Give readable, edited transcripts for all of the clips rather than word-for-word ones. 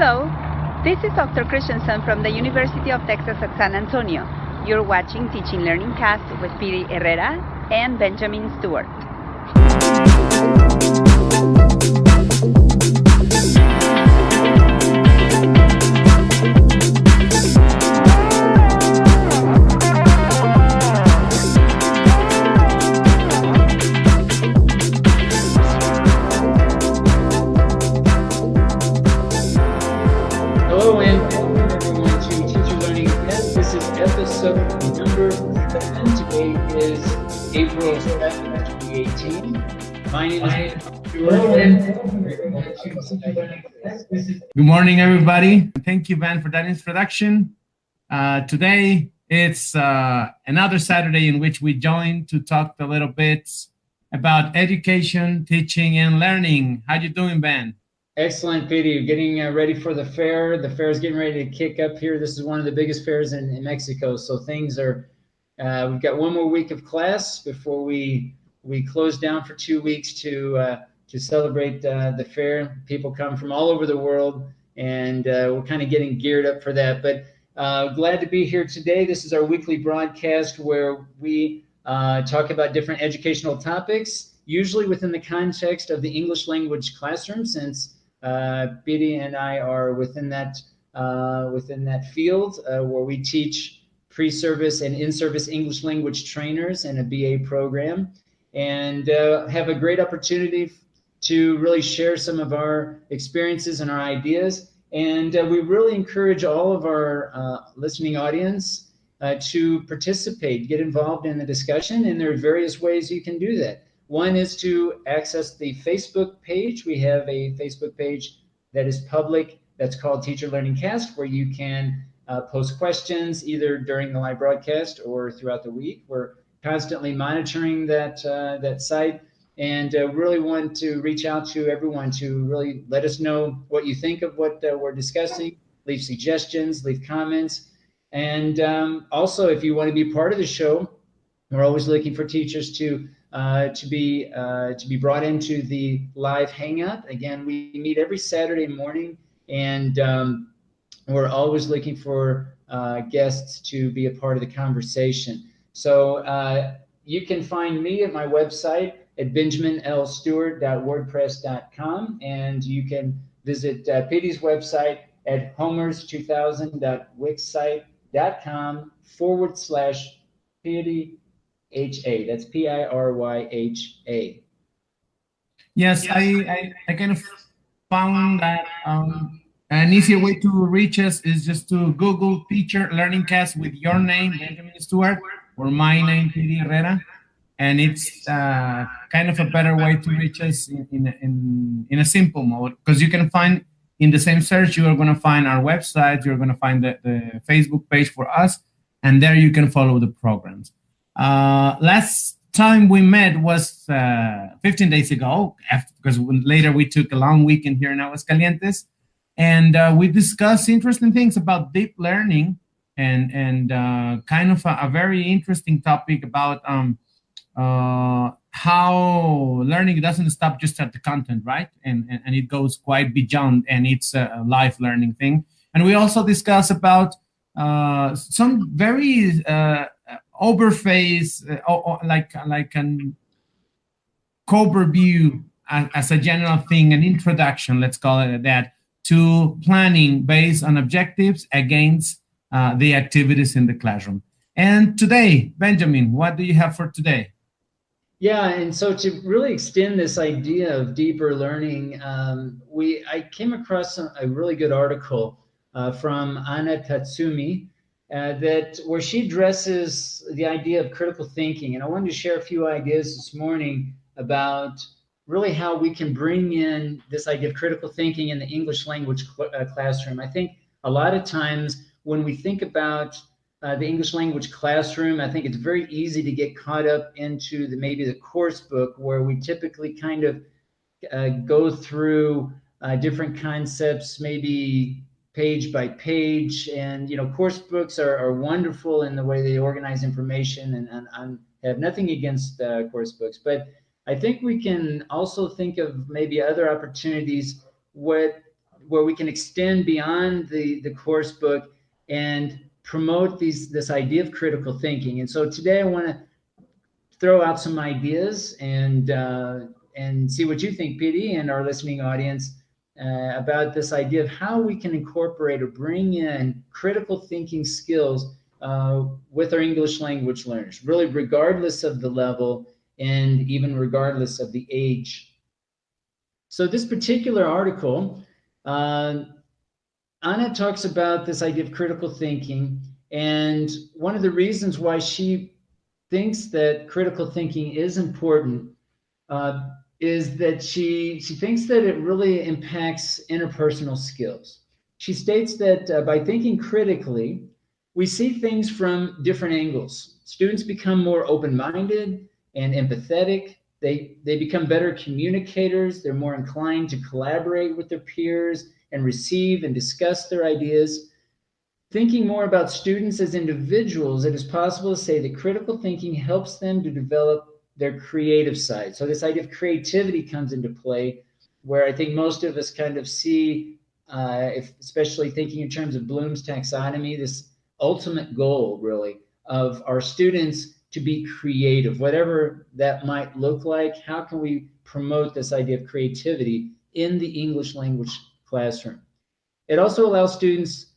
Hello, this is Dr. Christensen from the University of Texas at San Antonio. You're watching Teaching Learning Cast with Piry Herrera and Benjamin Stewart. Hello and welcome everyone to Teacher Learning Cast. This is episode number 7. Today is April 7th, 2018. My name is Stewart. Good morning, everybody. Thank you, Van, for that introduction. Today, it's another Saturday in which we join to talk a little bit about education, teaching, and learning. How you doing, Van? Excellent, Piry. Getting ready for the fair. The fair is getting ready to kick up here. This is one of the biggest fairs in Mexico. So things are, we've got one more week of class before we close down for 2 weeks to celebrate the fair. People come from all over the world, and we're kind of getting geared up for that. But glad to be here today. This is our weekly broadcast where we talk about different educational topics, usually within the context of the English language classroom, since Piry and I are within that field where we teach pre-service and in-service English language trainers in a BA program, and have a great opportunity to really share some of our experiences and our ideas. And we really encourage all of our listening audience to participate, get involved in the discussion, and there are various ways you can do that. One is to access the Facebook page. We have a Facebook page that is public that's called Teacher Learning Cast, where you can post questions either during the live broadcast or throughout the week. We're constantly monitoring that site, and really want to reach out to everyone to really let us know what you think of what we're discussing, leave suggestions, leave comments. And also, if you want to be part of the show, we're always looking for teachers to be brought into the live hangout. Again, we meet every Saturday morning, and we're always looking for guests to be a part of the conversation. So you can find me at my website at benjaminlstewart.wordpress.com, and you can visit Piry's website at homers2000.wixsite.com/Piry. That's Piryha. Yes, I kind of found that an easier way to reach us is just to Google Teacher Learning Cast with your name, Benjamin Stewart, or my name, Piry Herrera, and it's kind of a better way to reach us in a simple mode, because you can find in the same search, you are going to find our website, you're going to find the Facebook page for us, and there you can follow the programs. Last time we met was 15 days ago, because later we took a long weekend here in Aguascalientes, and we discussed interesting things about deep learning and kind of a very interesting topic about how learning doesn't stop just at the content, right? And it goes quite beyond, and it's a life learning thing. And we also discussed about some very overface, like an overview as a general thing, an introduction, let's call it that, to planning based on objectives against the activities in the classroom. And today, Benjamin, what do you have for today? Yeah, and so to really extend this idea of deeper learning, I came across a really good article from Anna Tatsumi, where she addresses the idea of critical thinking. And I wanted to share a few ideas this morning about really how we can bring in this idea of critical thinking in the English language classroom. I think a lot of times when we think about the English language classroom, I think it's very easy to get caught up into maybe the course book, where we typically kind of go through different concepts, maybe page by page. And, course books are wonderful in the way they organize information, and I have nothing against course books, but I think we can also think of maybe other opportunities where we can extend beyond the course book and promote this idea of critical thinking. And so today I want to throw out some ideas and see what you think, PD, and our listening audience about this idea of how we can incorporate or bring in critical thinking skills with our English language learners, really regardless of the level and even regardless of the age. So this particular article, Anna talks about this idea of critical thinking, and one of the reasons why she thinks that critical thinking is important is that she thinks that it really impacts interpersonal skills. She states that by thinking critically, we see things from different angles. Students become more open-minded and empathetic. They become better communicators. They're more inclined to collaborate with their peers and receive and discuss their ideas. Thinking more about students as individuals, it is possible to say that critical thinking helps them to develop their creative side. So this idea of creativity comes into play, where I think most of us kind of see, especially thinking in terms of Bloom's taxonomy, this ultimate goal, really, of our students to be creative, whatever that might look like. How can we promote this idea of creativity in the English language classroom? It also allows students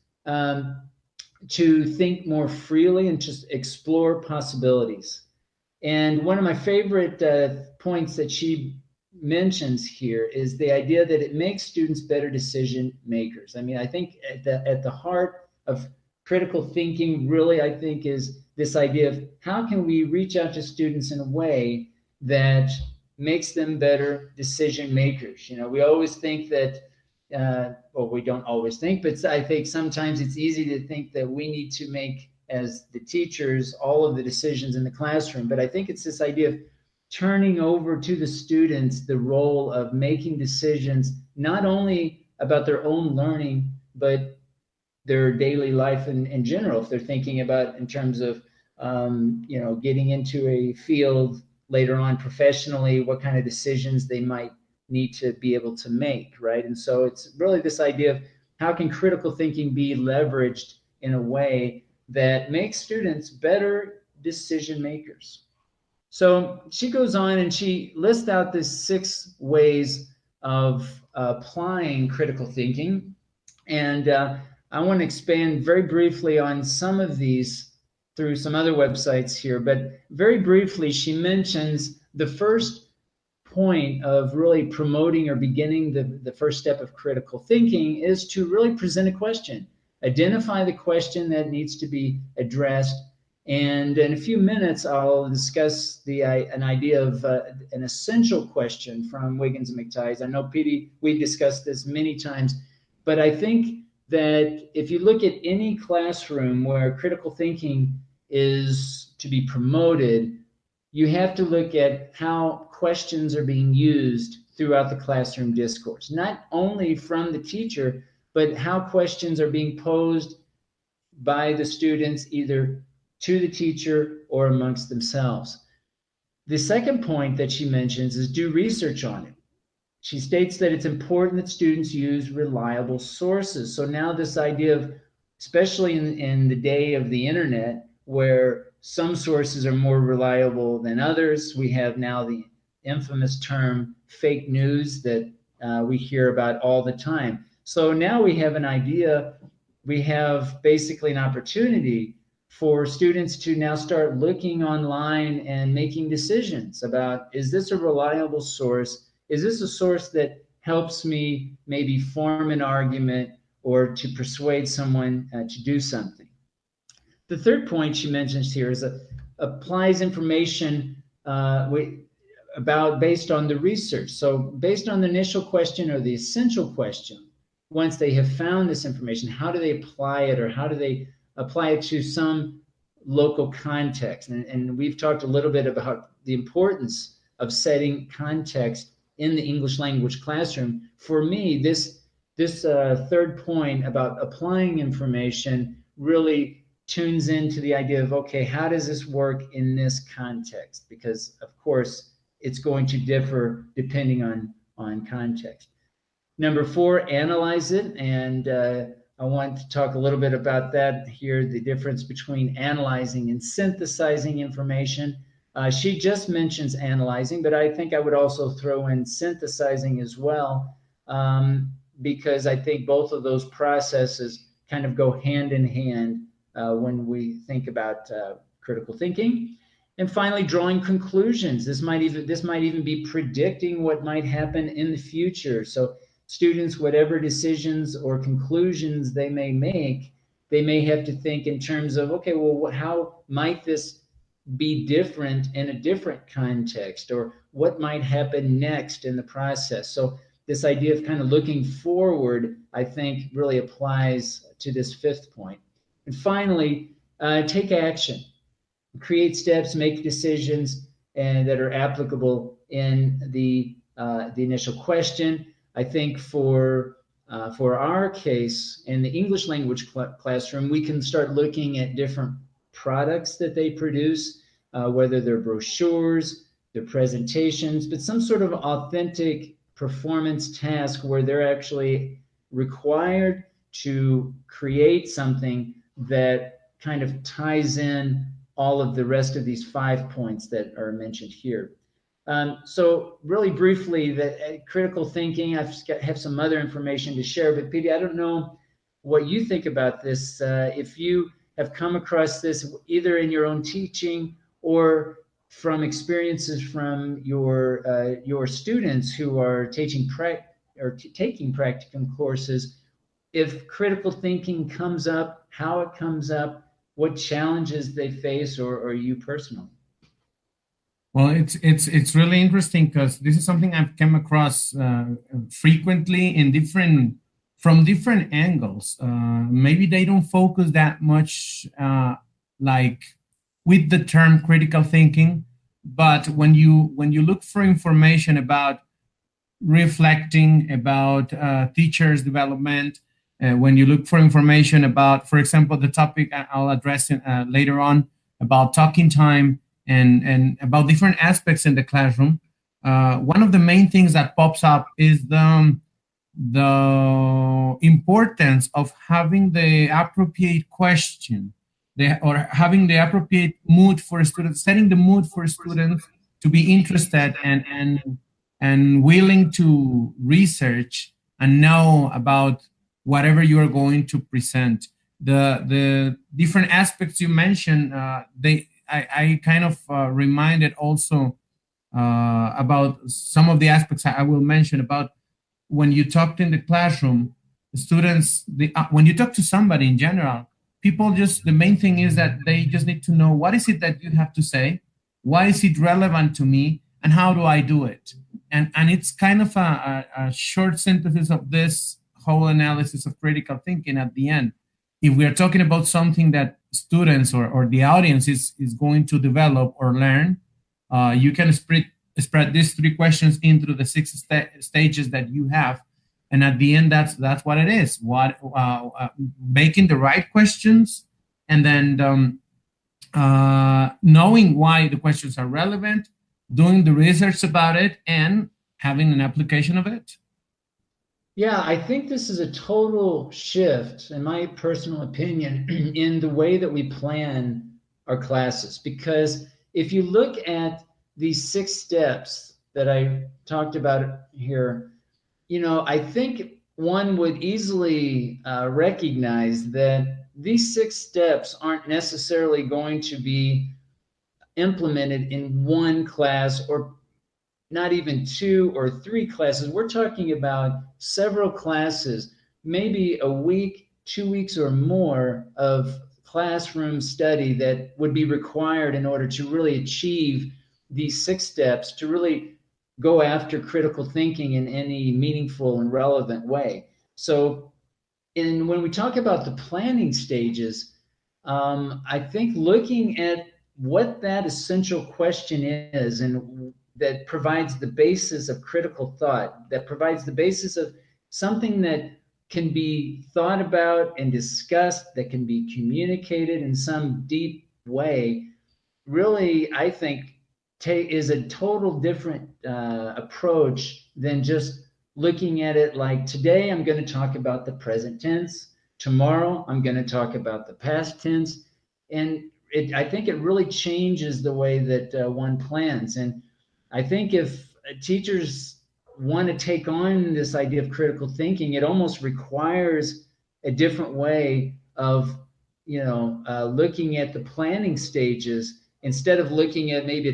to think more freely and just explore possibilities. And one of my favorite points that she mentions here is the idea that it makes students better decision makers. I mean, I think at the heart of critical thinking really, I think, is this idea of how can we reach out to students in a way that makes them better decision makers. You know, we always think that, well, we don't always think, but I think sometimes it's easy to think that we need to make, as the teachers, all of the decisions in the classroom. But I think it's this idea of turning over to the students the role of making decisions, not only about their own learning, but their daily life in general. If they're thinking about in terms of, you know, getting into a field later on professionally, what kind of decisions they might need to be able to make, right? And so it's really this idea of how can critical thinking be leveraged in a way that makes students better decision makers. So she goes on and she lists out the 6 ways of applying critical thinking. And I want to expand very briefly on some of these through some other websites here. But very briefly, she mentions the first point of really promoting or beginning the first step of critical thinking is to really present a question. Identify the question that needs to be addressed. And in a few minutes, I'll discuss an idea of an essential question from Wiggins and McTighe. I know, Petey, we've discussed this many times, but I think that if you look at any classroom where critical thinking is to be promoted, you have to look at how questions are being used throughout the classroom discourse, not only from the teacher, but how questions are being posed by the students, either to the teacher or amongst themselves. The second point that she mentions is do research on it. She states that it's important that students use reliable sources. So now this idea of, especially in the day of the internet, where some sources are more reliable than others, we have now the infamous term fake news that we hear about all the time. So now we have an idea, we have basically an opportunity for students to now start looking online and making decisions about, is this a reliable source? Is this a source that helps me maybe form an argument or to persuade someone to do something? The third point she mentions here is applies information based on the research. So based on the initial question or the essential question, once they have found this information, how do they apply it, or how do they apply it to some local context? And we've talked a little bit about the importance of setting context in the English language classroom. For me, this third point about applying information really tunes into the idea of, okay, how does this work in this context? Because of course, it's going to differ depending on context. Number 4, analyze it. And I want to talk a little bit about that here, the difference between analyzing and synthesizing information. She just mentions analyzing, but I think I would also throw in synthesizing as well, because I think both of those processes kind of go hand in hand when we think about critical thinking. And finally, drawing conclusions. This might even be predicting what might happen in the future. So students, whatever decisions or conclusions they may make, they may have to think in terms of, okay, well, how might this be different in a different context, or what might happen next in the process? So this idea of kind of looking forward, I think, really applies to this 5th point. And finally, take action, create steps, make decisions, and that are applicable in the initial question. I think for our case in the English language classroom, we can start looking at different products that they produce, whether they're brochures, their presentations, but some sort of authentic performance task where they're actually required to create something that kind of ties in all of the rest of these 5 points that are mentioned here. So really briefly, that critical thinking, I have some other information to share, but Piry, I don't know what you think about this. If you have come across this either in your own teaching or from experiences from your students who are taking practicum courses, if critical thinking comes up, how it comes up, what challenges they face, or you personally. Well, it's really interesting because this is something I've come across frequently from different angles. Maybe they don't focus that much like with the term critical thinking, but when you look for information about reflecting, about teachers' development, when you look for information about, for example, the topic I'll address later on about talking time, and about different aspects in the classroom, one of the main things that pops up is the importance of having the appropriate question, or having the appropriate mood for students, setting the mood for students to be interested and willing to research and know about whatever you are going to present. The different aspects you mentioned, I kind of reminded also about some of the aspects I will mention about when you talked in the classroom, the students, when you talk to somebody in general, people the main thing is that they just need to know, what is it that you have to say? Why is it relevant to me? And how do I do it? And it's kind of a short synthesis of this whole analysis of critical thinking at the end. If we are talking about something that students or the audience is going to develop or learn, you can spread these 3 questions into the 6 stages that you have, and at the end, that's what it is. Making the right questions, and then knowing why the questions are relevant, doing the research about it, and having an application of it. Yeah, I think this is a total shift, in my personal opinion, in the way that we plan our classes. Because if you look at these 6 steps that I talked about here, I think one would easily recognize that these 6 steps aren't necessarily going to be implemented in one class, or not even 2 or 3 classes. We're talking about several classes, maybe a week, 2 weeks or more of classroom study that would be required in order to really achieve these 6 steps, to really go after critical thinking in any meaningful and relevant way. So when we talk about the planning stages, I think looking at what that essential question is, and that provides the basis of critical thought, that provides the basis of something that can be thought about and discussed, that can be communicated in some deep way, really, I think, is a total different approach than just looking at it like today I'm going to talk about the present tense, tomorrow I'm going to talk about the past tense, and I think it really changes the way that one plans. And I think if teachers want to take on this idea of critical thinking, it almost requires a different way of, looking at the planning stages instead of looking at maybe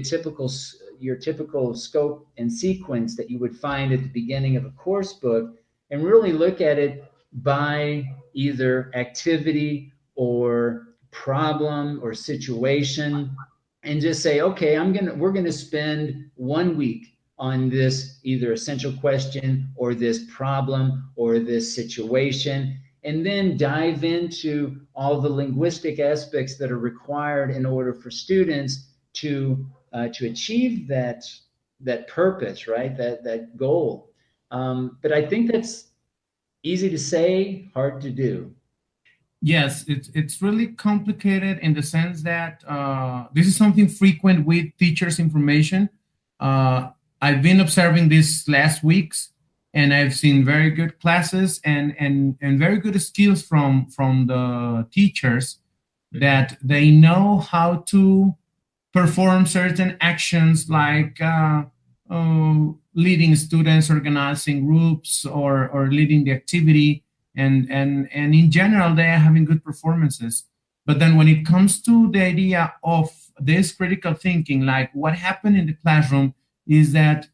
your typical scope and sequence that you would find at the beginning of a course book, and really look at it by either activity or problem or situation, and just say, okay, we're gonna spend 1 week on this either essential question or this problem or this situation, and then dive into all the linguistic aspects that are required in order for students to achieve that purpose, right? That goal. But I think that's easy to say, hard to do. Yes, it's really complicated in the sense that this is something frequent with teachers' information. I've been observing this last weeks, and I've seen very good classes and very good skills from the teachers, that they know how to perform certain actions like leading students, organizing groups, or leading the activity. And in general, they are having good performances. But then when it comes to the idea of this critical thinking, like what happened in the classroom is that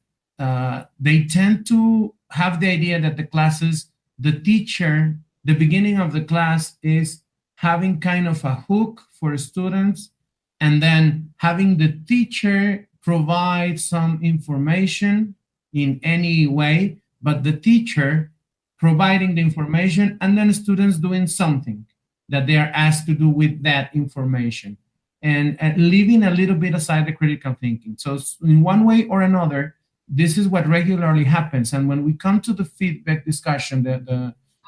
they tend to have the idea that the teacher, the beginning of the class is having kind of a hook for students, and then having the teacher provide some information in any way, but the teacher providing the information, and then students doing something that they are asked to do with that information, and leaving a little bit aside the critical thinking. So in one way or another, this is what regularly happens. And when we come to the feedback discussion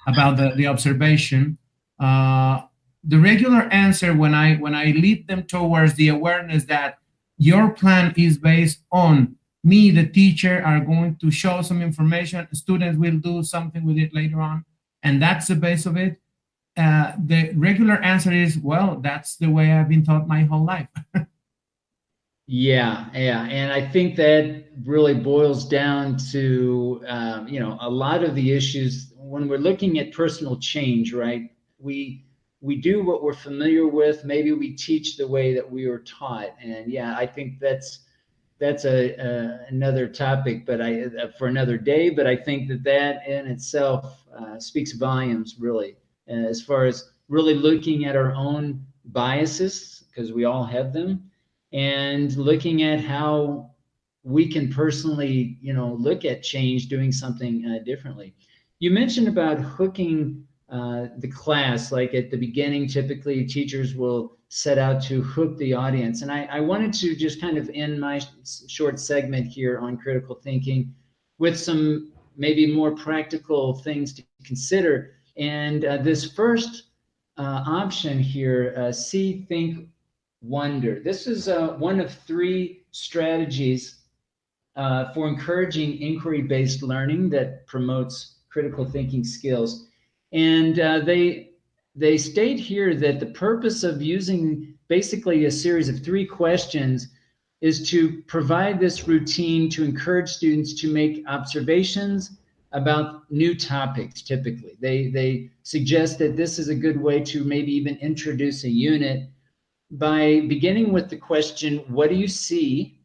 about the observation, the regular answer when I lead them towards the awareness that your plan is based on me, the teacher, are going to show some information, students will do something with it later on, and that's the base of it. The regular answer is, well, that's the way I've been taught my whole life. Yeah. And I think that really boils down to, a lot of the issues when we're looking at personal change, right? We do what we're familiar with. Maybe we teach the way that we were taught. And yeah, I think that's another topic, but for another day. But I think that in itself speaks volumes, really, as far as really looking at our own biases, because we all have them, and looking at how we can personally, look at change, doing something differently. You mentioned about hooking the class, like at the beginning, typically teachers will set out to hook the audience. And I wanted to just kind of end my short segment here on critical thinking with some maybe more practical things to consider. And this first option here, see, think, wonder. This is one of 3 strategies for encouraging inquiry-based learning that promotes critical thinking skills. And they state here that the purpose of using basically a series of 3 questions is to provide this routine to encourage students to make observations about new topics. Typically, they suggest that this is a good way to maybe even introduce a unit by beginning with the question, what do you see?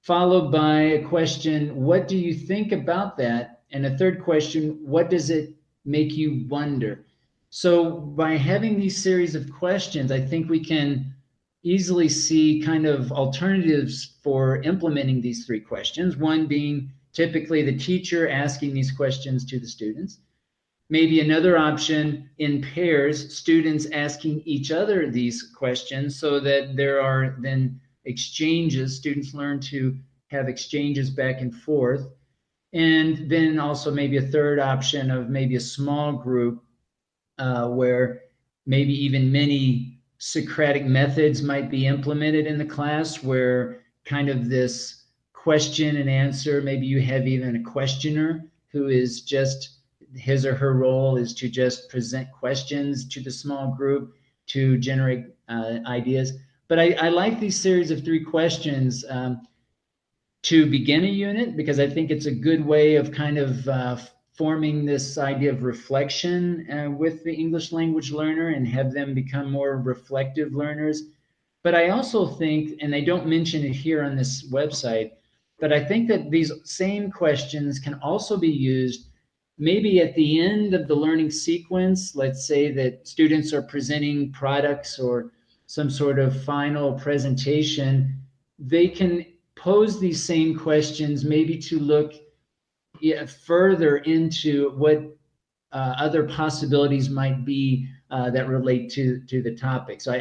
Followed by a question, what do you think about that? And a third question, what does it make you wonder? So by having these series of questions, I think we can easily see kind of alternatives for implementing these 3 questions. One being typically the teacher asking these questions to the students. Maybe another option in pairs, students asking each other these questions so that there are then exchanges. Students learn to have exchanges back and forth. And then also maybe a third option of maybe a small group where maybe even many Socratic methods might be implemented in the class, where kind of this question and answer, maybe you have even a questioner who is just, his or her role is to just present questions to the small group to generate ideas. But I like these series of 3 questions to begin a unit, because I think it's a good way of kind of forming this idea of reflection with the English language learner and have them become more reflective learners. But I also think, and they don't mention it here on this website, but I think that these same questions can also be used maybe at the end of the learning sequence. Let's say that students are presenting products or some sort of final presentation. They can pose these same questions maybe to look further into what other possibilities might be that relate to the topic. So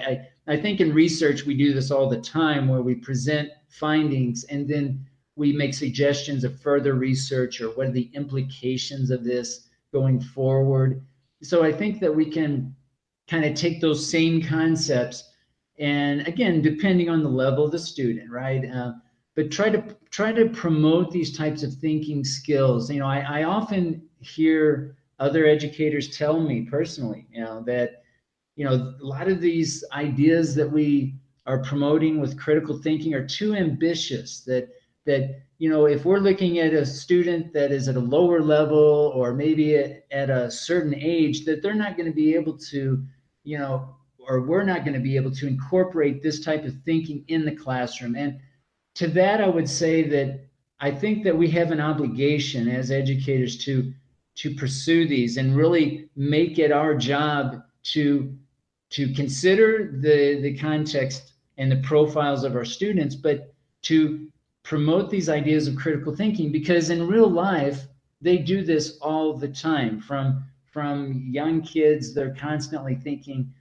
I think in research we do this all the time, where we present findings and then we make suggestions of further research or what are the implications of this going forward. So I think that we can kind of take those same concepts, and again, depending on the level of the student, right? But try to promote these types of thinking skills. You know, I often hear other educators tell me personally, you know, that, you know, a lot of these ideas that we are promoting with critical thinking are too ambitious, that you know, if we're looking at a student that is at a lower level or maybe at a certain age, that they're not going to be able to, you know, or we're not going to be able to incorporate this type of thinking in the classroom. And to that, I would say that I think that we have an obligation as educators to pursue these and really make it our job to consider the context and the profiles of our students, but to promote these ideas of critical thinking, because in real life they do this all the time. From young kids, they're constantly thinking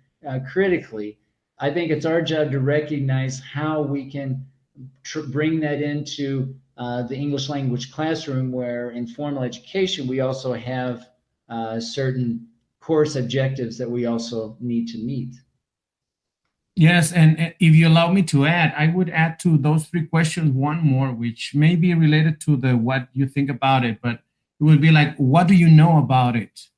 critically. I think it's our job to recognize how we can bring that into the English language classroom, where in formal education we also have certain course objectives that we also need to meet. Yes, and if you allow me to add, I would add to those 3 questions one more, which may be related to the what you think about it, but it would be like, what do you know about it?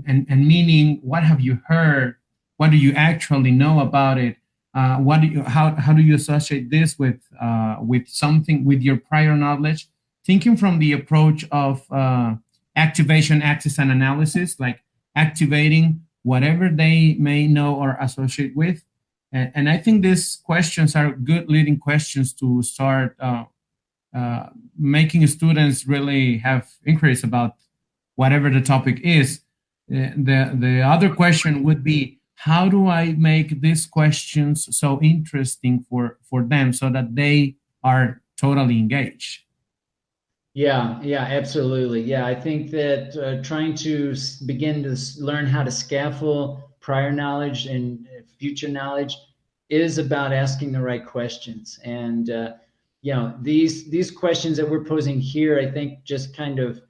And meaning, what have you heard? What do you actually know about it? How do you associate this with something, with your prior knowledge? Thinking from the approach of activation, access, and analysis, like activating whatever they may know or associate with. And I think these questions are good leading questions to start making students really have inquiries about whatever the topic is. The other question would be, how do I make these questions so interesting for them so that they are totally engaged? Yeah, absolutely. Yeah, I think that trying to begin to learn how to scaffold prior knowledge and future knowledge is about asking the right questions. And you know, these questions that we're posing here, I think just kind of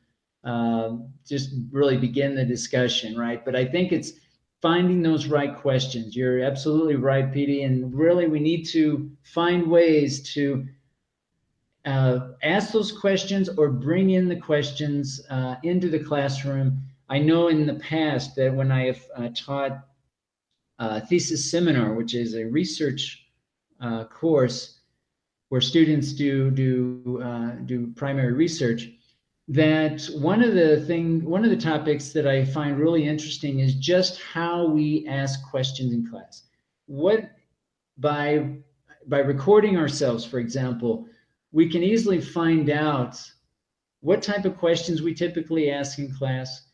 just really begin the discussion, right? But I think it's finding those right questions. You're absolutely right, PD. And really, we need to find ways to ask those questions or bring in the questions into the classroom. I know in the past that when I have taught thesis seminar, which is a research course where students do primary research, that one of the topics that I find really interesting is just how we ask questions in class. What by recording ourselves, for example, we can easily find out what type of questions we typically ask in class,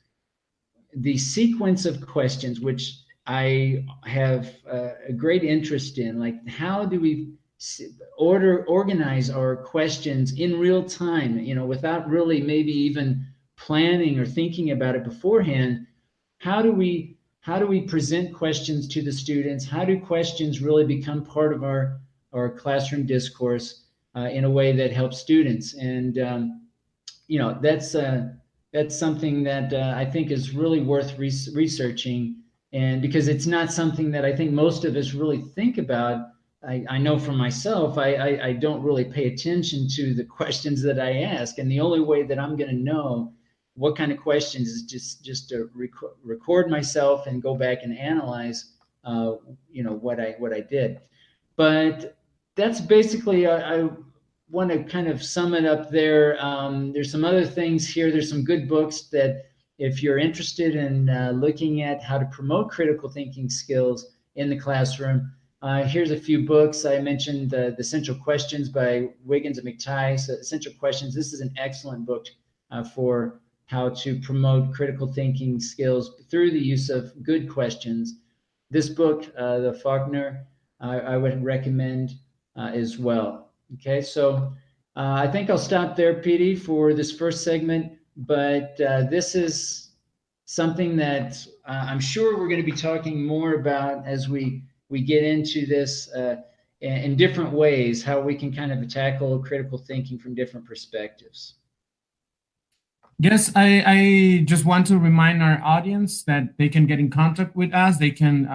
the sequence of questions, which I have a great interest in, like how do we organize our questions in real time, you know, without really maybe even planning or thinking about it beforehand. How do we present questions to the students? How do questions really become part of our classroom discourse in a way that helps students? And you know, that's something that I think is really worth researching. And because it's not something that I think most of us really think about. I know for myself, I don't really pay attention to the questions that I ask. And the only way that I'm going to know what kind of questions, just to record myself and go back and analyze, what I did. But that's basically, I want to kind of sum it up there. There's some other things here. There's some good books that if you're interested in looking at how to promote critical thinking skills in the classroom, here's a few books. I mentioned the Essential Questions by Wiggins and McTighe. So Essential Questions, this is an excellent book for how to promote critical thinking skills through the use of good questions. This book, the Faulkner, I would recommend as well. Okay, so I think I'll stop there, Piry, for this first segment, but this is something that I'm sure we're going to be talking more about as we get into this in different ways, how we can kind of tackle critical thinking from different perspectives. Yes, I just want to remind our audience that they can get in contact with us. They can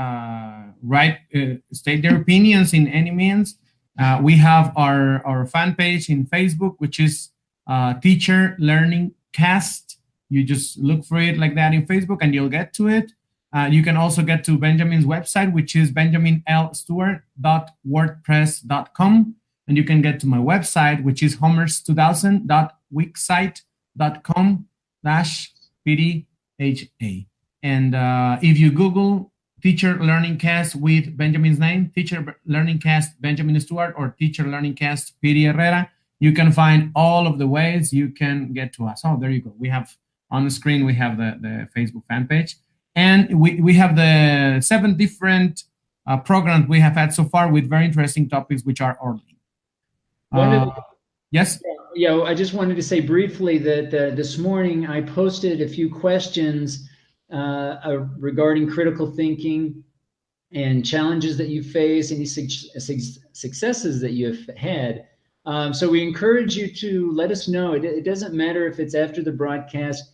state their opinions in any means. We have our fan page in Facebook, which is Teacher Learning Cast. You just look for it like that in Facebook and you'll get to it. You can also get to Benjamin's website, which is benjaminlstewart.wordpress.com. And you can get to my website, which is homers2000.wixsite.com/PDHA. And if you Google Teacher Learning Cast with Benjamin's name, Teacher Learning Cast Benjamin Stewart, or Teacher Learning Cast Piry Herrera, you can find all of the ways you can get to us. Oh, there you go. We have on the screen, we have the Facebook fan page. And we have the 7 different programs we have had so far with very interesting topics, which are orderly. Yes? Yeah, I just wanted to say briefly that this morning I posted a few questions regarding critical thinking and challenges that you face, any successes that you have had. So we encourage you to let us know. It doesn't matter if it's after the broadcast.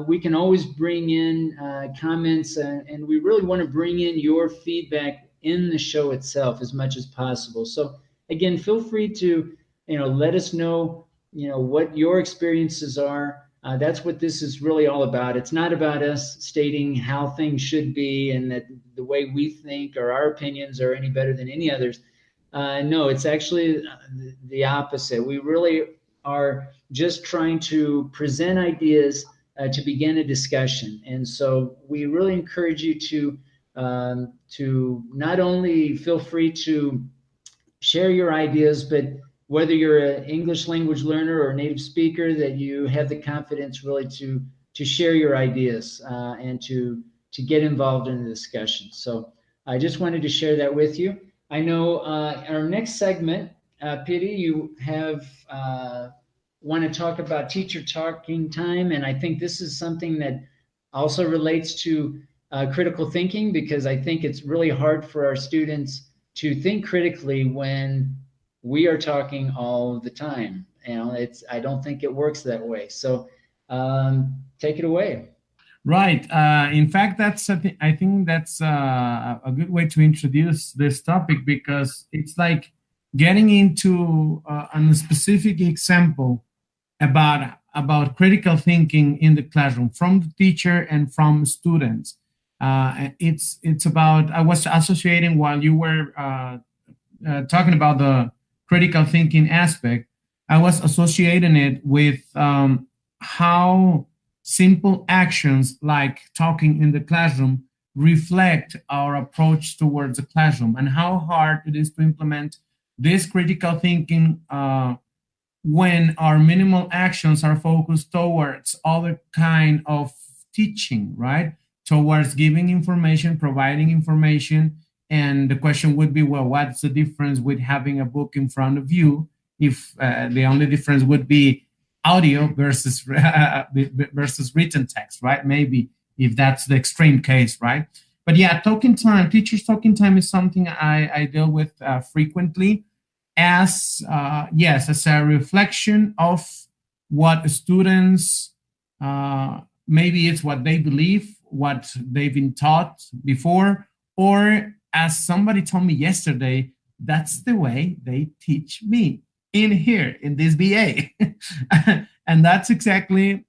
We can always bring in comments, and we really want to bring in your feedback in the show itself as much as possible. So again, feel free to let us know what your experiences are. That's what this is really all about. It's not about us stating how things should be and that the way we think or our opinions are any better than any others. No, it's actually the opposite. We really are just trying to present ideas to begin a discussion. And so we really encourage you to not only feel free to share your ideas, but whether you're an English language learner or a native speaker, that you have the confidence really to share your ideas and to get involved in the discussion. So I just wanted to share that with you. I know our next segment, Piry, you have want to talk about teacher talking time, and I think this is something that also relates to critical thinking, because I think it's really hard for our students to think critically when we are talking all the time. I don't think it works that way. So take it away. Right. In fact, I think that's a good way to introduce this topic, because it's like getting into a specific example about critical thinking in the classroom from the teacher and from students. It's about, I was associating while you were talking about the critical thinking aspect, I was associating it with how simple actions like talking in the classroom reflect our approach towards the classroom, and how hard it is to implement this critical thinking when our minimal actions are focused towards other kind of teaching, right? Towards giving information, providing information. And the question would be, well, what's the difference with having a book in front of you if the only difference would be audio versus written text, right? Maybe if that's the extreme case, right? But yeah, talking time, teachers' talking time is something I deal with frequently as a reflection of what students, maybe it's what they believe, what they've been taught before, or as somebody told me yesterday, that's the way they teach me in here, in this BA. And that's exactly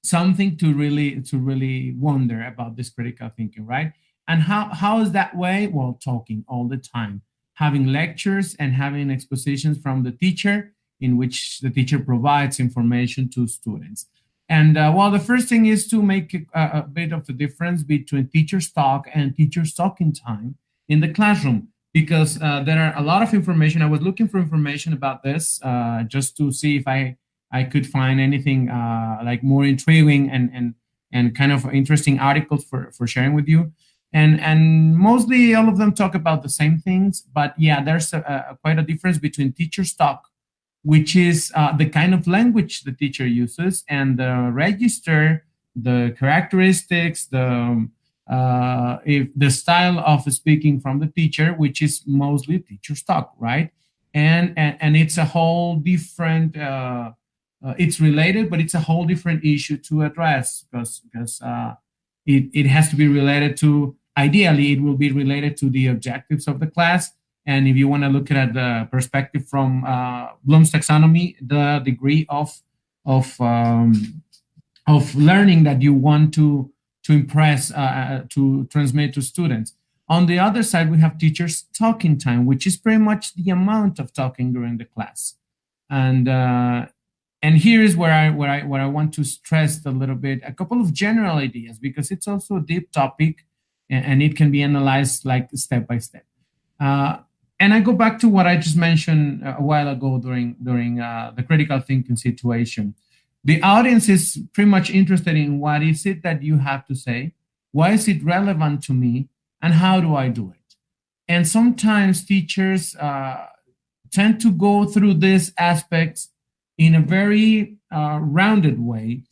something to really wonder about this critical thinking, right? And how is that way? Well, talking all the time, having lectures and having expositions from the teacher in which the teacher provides information to students. And well, the first thing is to make a bit of the difference between teacher's talk and teacher's talking time in the classroom, because there are a lot of information. I was looking for information about this just to see if I could find anything like more intriguing and kind of interesting articles for sharing with you. And mostly all of them talk about the same things, but yeah, there's quite a difference between teacher's talk, which is the kind of language the teacher uses, and the register, the characteristics, if the style of speaking from the teacher, which is mostly teacher's talk, right? And it's a whole different. It's related, but it's a whole different issue to address because it has to be related to. Ideally, it will be related to the objectives of the class. And if you want to look at the perspective from Bloom's taxonomy, the degree of learning that you want to impress, to transmit to students. On the other side, we have teachers' talking time, which is pretty much the amount of talking during the class. And here is where I want to stress a little bit, a couple of general ideas, because it's also a deep topic and it can be analyzed like step by step. And I go back to what I just mentioned a while ago during the critical thinking situation. The audience is pretty much interested in what is it that you have to say, why is it relevant to me, and how do I do it? And sometimes teachers tend to go through these aspects in a very rounded way,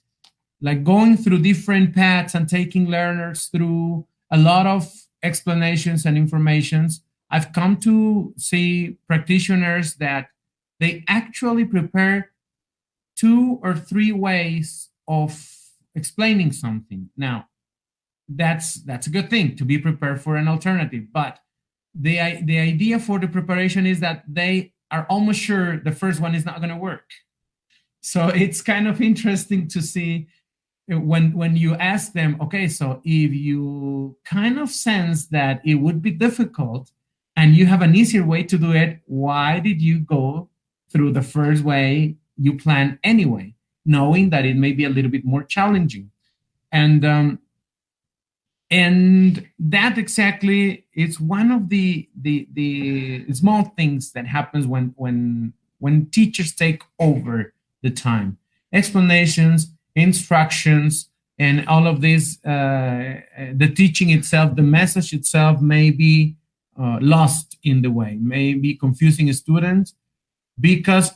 like going through different paths and taking learners through a lot of explanations and informations. I've come to see practitioners that they actually prepare 2 or 3 ways of explaining something. Now, that's a good thing, to be prepared for an alternative. But the idea for the preparation is that they are almost sure the first one is not going to work. So it's kind of interesting to see when you ask them, okay, so if you kind of sense that it would be difficult and you have an easier way to do it, why did you go through the first way you planned anyway, knowing that it may be a little bit more challenging? And that exactly is one of the small things that happens when teachers take over the time. Explanations, instructions, and all of this, the teaching itself, the message itself may be lost in the way, may be confusing students because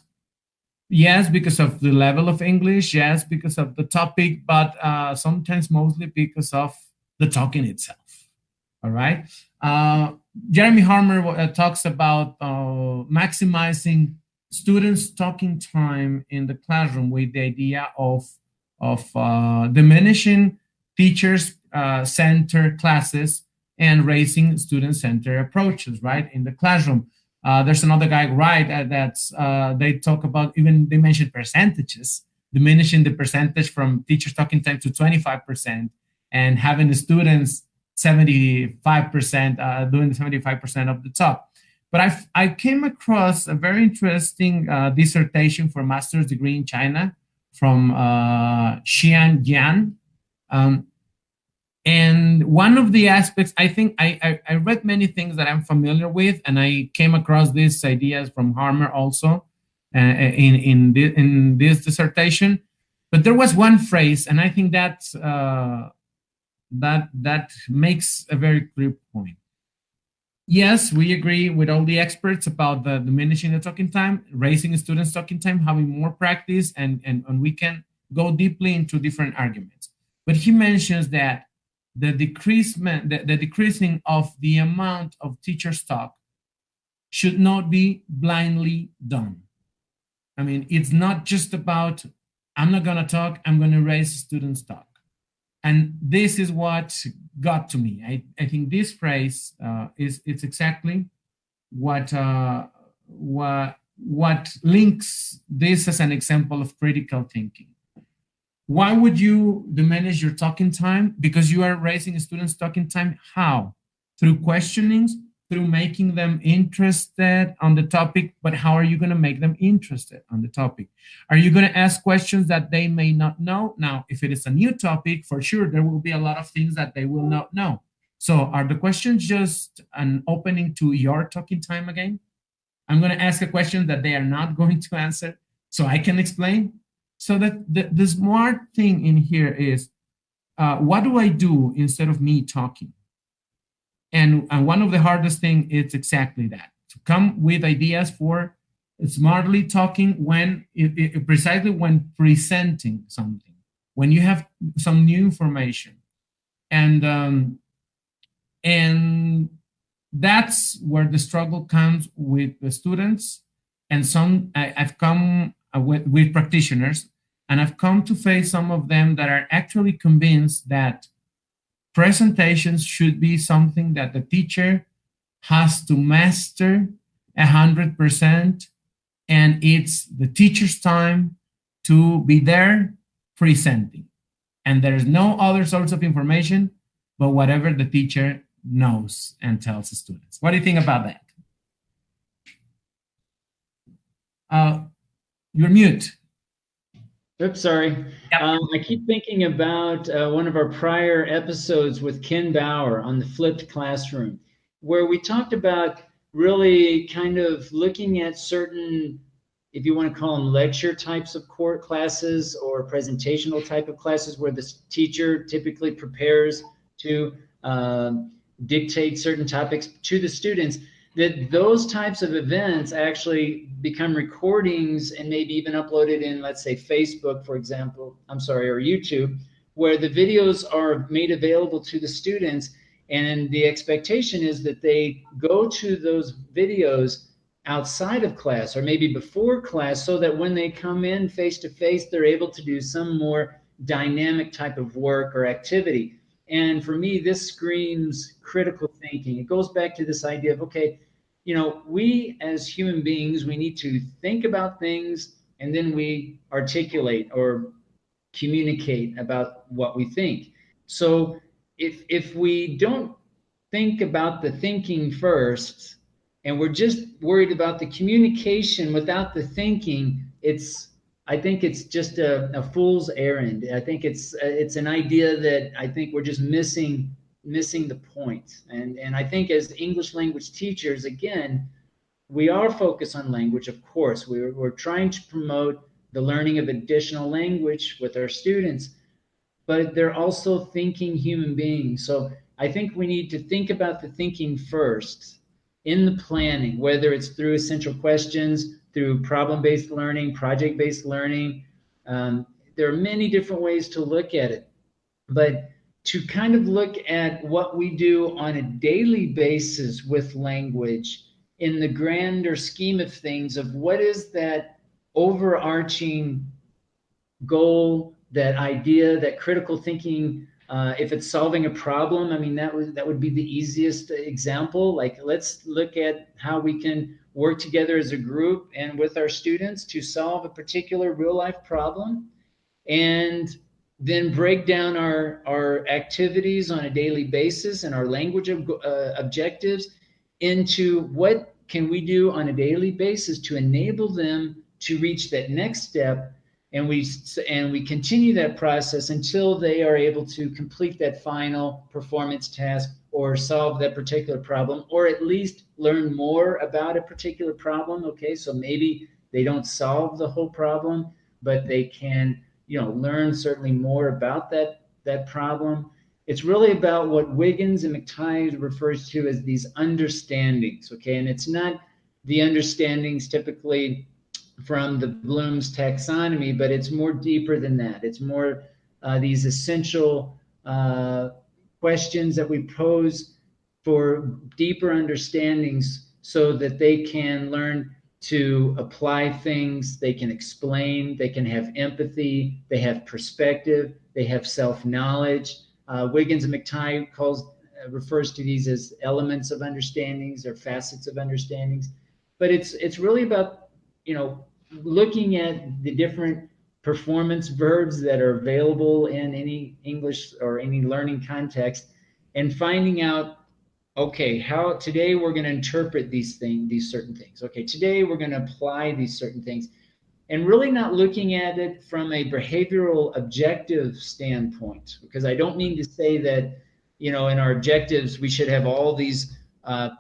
of the level of English, yes, because of the topic, but sometimes mostly because of the talking itself. All right. Jeremy Harmer talks about maximizing students' talking time in the classroom with the idea of diminishing teachers-centered classes and raising student-centered approaches, right, in the classroom. There's another guy, right, that's they talk about, even they mention percentages, diminishing the percentage from teachers' talking time to 25% and having the students 75%, doing the 75% of the talk. But I came across a very interesting dissertation for a master's degree in China from Xian Yan. And one of the aspects, I think I read many things that I'm familiar with, and I came across these ideas from Harmer also in this dissertation. But there was one phrase, and I think that makes a very clear point. Yes, we agree with all the experts about the diminishing the talking time, raising students' talking time, having more practice, and we can go deeply into different arguments. But he mentions that the decreasing of the amount of teachers' talk should not be blindly done. I mean, it's not just about, I'm not going to talk, I'm going to raise students' talk. And this is what got to me. I think this phrase it's exactly what links this as an example of critical thinking. Why would you diminish your talking time? Because you are raising students' talking time. How? Through questionings, through making them interested on the topic, but how are you going to make them interested on the topic? Are you going to ask questions that they may not know? Now, if it is a new topic, for sure, there will be a lot of things that they will not know. So are the questions just an opening to your talking time again? I'm going to ask a question that they are not going to answer so I can explain. So that the smart thing in here is, what do I do instead of me talking? And one of the hardest thing is exactly that, to come with ideas for smartly talking when, precisely when presenting something, when you have some new information. And that's where the struggle comes with the students. And I've come with practitioners, and I've come to face some of them that are actually convinced that presentations should be something that the teacher has to master 100%, and it's the teacher's time to be there presenting. And there's no other source of information but whatever the teacher knows and tells the students. What do you think about that? You're mute. Oops, sorry. Yep. I keep thinking about one of our prior episodes with Ken Bauer on the flipped classroom, where we talked about really kind of looking at certain, if you want to call them lecture types of core classes or presentational type of classes, where the teacher typically prepares to dictate certain topics to the students, that those types of events actually become recordings and maybe even uploaded in, let's say, Facebook, for example, or YouTube, where the videos are made available to the students. And the expectation is that they go to those videos outside of class or maybe before class, so that when they come in face to face, they're able to do some more dynamic type of work or activity. And for me, this screams critical thinking. It goes back to this idea of, okay, you know, we as human beings, we need to think about things, and then we articulate or communicate about what we think. So if we don't think about the thinking first, and we're just worried about the communication without the thinking, I think it's just a fool's errand. I think it's an idea that I think we're just missing the point. And I think as English language teachers, again, we are focused on language, of course. We're trying to promote the learning of additional language with our students, but they're also thinking human beings. So I think we need to think about the thinking first in the planning, whether it's through essential questions, through problem-based learning, project-based learning. There are many different ways to look at it, but to kind of look at what we do on a daily basis with language in the grander scheme of things, of what is that overarching goal, that idea, that critical thinking. If it's solving a problem, I mean, that would be the easiest example. Like, let's look at how we can work together as a group and with our students to solve a particular real life problem, and then break down our activities on a daily basis and our language objectives into what can we do on a daily basis to enable them to reach that next step. And we continue that process until they are able to complete that final performance task or solve that particular problem, or at least learn more about a particular problem. Okay, so maybe they don't solve the whole problem, but they can, learn certainly more about that problem. It's really about what Wiggins and McTighe refers to as these understandings. Okay, and it's not the understandings typically from the Bloom's taxonomy, but it's more deeper than that. It's more these essential questions that we pose for deeper understandings, so that they can learn to apply things, they can explain, they can have empathy, they have perspective, they have self-knowledge. Wiggins and McTighe refers to these as elements of understandings or facets of understandings. But it's really about, looking at the different performance verbs that are available in any English or any learning context, and finding out, okay, how today we're going to interpret these certain things. Okay, today we're going to apply these certain things, and really not looking at it from a behavioral objective standpoint, because I don't mean to say that, in our objectives, we should have all these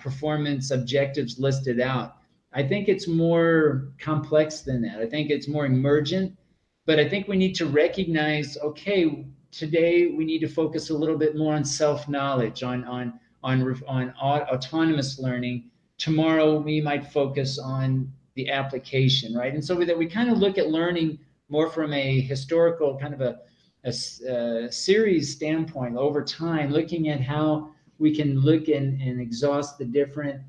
performance objectives listed out. I think it's more complex than that. I think it's more emergent, but I think we need to recognize, okay, today we need to focus a little bit more on self-knowledge, on autonomous learning. Tomorrow we might focus on the application, right? And so that we kind of look at learning more from a historical kind of a series standpoint over time, looking at how we can look and exhaust the different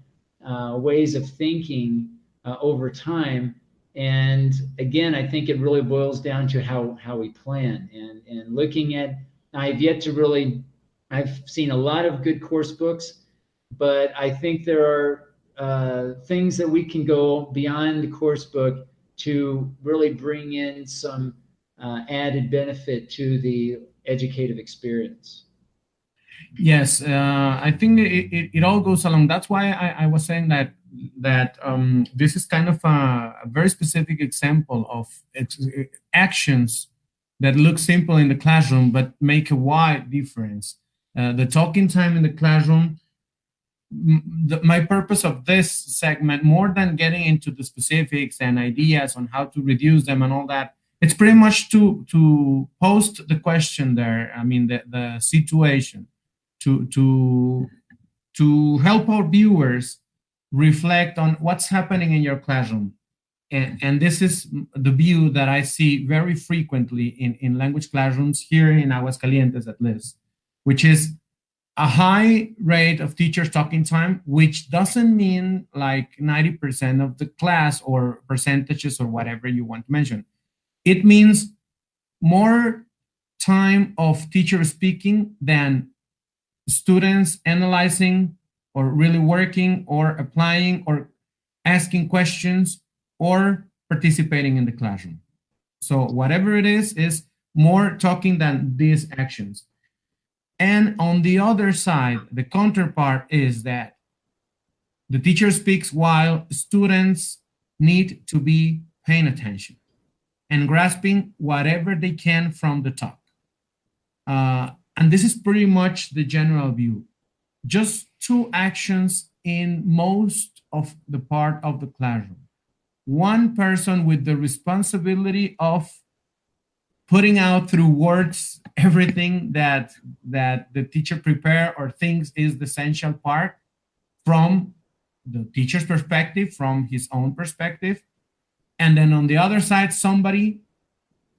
ways of thinking over time. And again, I think it really boils down to how we plan and looking at, I've seen a lot of good course books, but I think there are things that we can go beyond the course book to really bring in some added benefit to the educative experience. Yes, I think it all goes along. That's why I was saying that this is kind of a very specific example of actions that look simple in the classroom but make a wide difference. The talking time in the classroom, my purpose of this segment, more than getting into the specifics and ideas on how to reduce them and all that, it's pretty much to post the question there. I mean, the situation, to help our viewers reflect on what's happening in your classroom. And this is the view that I see very frequently in language classrooms here in Aguascalientes, at least, which is a high rate of teachers talking time, which doesn't mean like 90% of the class or percentages or whatever you want to mention. It means more time of teacher speaking than students analyzing or really working or applying or asking questions or participating in the classroom. So whatever it is more talking than these actions. And on the other side, the counterpart is that the teacher speaks while students need to be paying attention and grasping whatever they can from the talk. And this is pretty much the general view. Just two actions in most of the part of the classroom. One person with the responsibility of putting out through words everything that the teacher prepare or thinks is the essential part from the teacher's perspective, from his own perspective. And then on the other side, somebody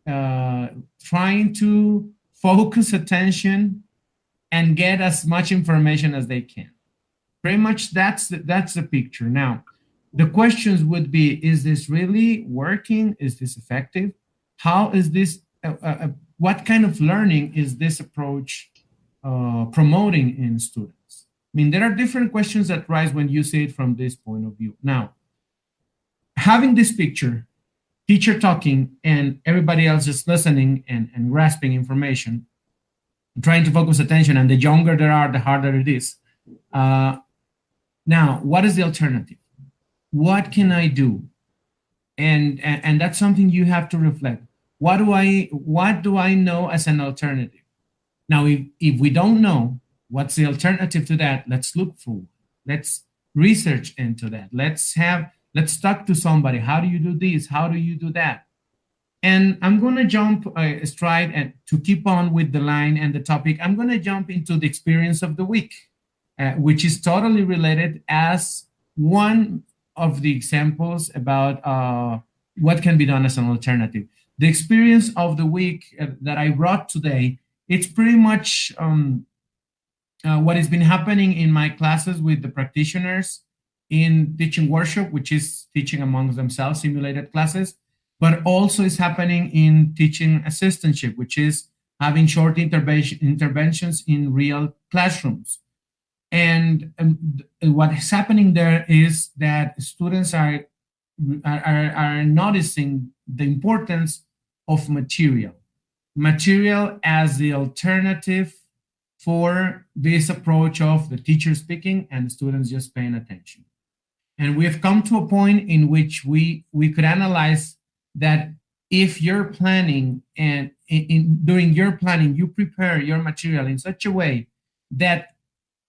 trying to focus attention and get as much information as they can. Pretty much that's the picture. Now, the questions would be, is this really working? Is this effective? How is this, what kind of learning is this approach promoting in students? I mean, there are different questions that rise when you see it from this point of view. Now, having this picture, teacher talking and everybody else just listening and grasping information, trying to focus attention, and the younger they are, the harder it is. Now, what is the alternative? What can I do? And that's something you have to reflect. What do I know as an alternative? Now, if we don't know what's the alternative to that, let's look for one. Let's research into that. Let's talk to somebody. How do you do this? How do you do that? And I'm going to jump straight and to keep on with the line and the topic. I'm going to jump into the experience of the week, which is totally related as one of the examples about what can be done as an alternative. The experience of the week that I brought today, it's pretty much what has been happening in my classes with the practitioners in teaching workshop, which is teaching amongst themselves, simulated classes, but also is happening in teaching assistantship, which is having short interventions in real classrooms. And what is happening there is that students are noticing the importance of material. Material as the alternative for this approach of the teacher speaking and the students just paying attention. And we have come to a point in which we could analyze that if you're planning and during your planning, you prepare your material in such a way that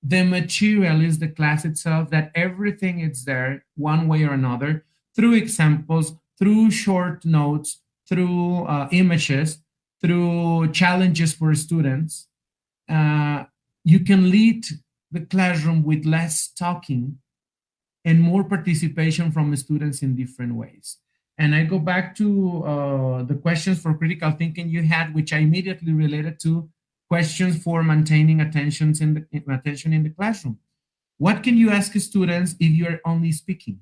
the material is the class itself, that everything is there one way or another, through examples, through short notes, through images, through challenges for students. You can lead the classroom with less talking and more participation from students in different ways. And I go back to the questions for critical thinking you had, which I immediately related to questions for maintaining attention in the classroom. What can you ask students if you're only speaking?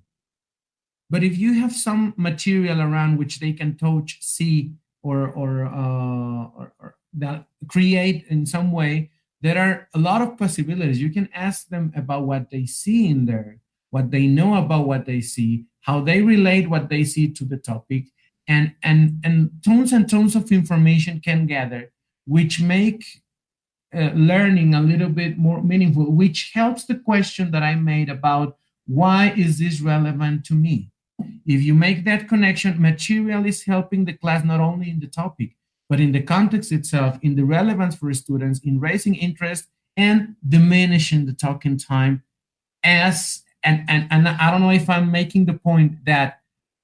But if you have some material around which they can touch, see, or that create in some way, there are a lot of possibilities. You can ask them about what they see in there, what they know about what they see, how they relate what they see to the topic, and tons and tons of information can gather, which make learning a little bit more meaningful, which helps the question that I made about why is this relevant to me? If you make that connection, material is helping the class not only in the topic, but in the context itself, in the relevance for students, in raising interest and diminishing the talking time. And I don't know if I'm making the point that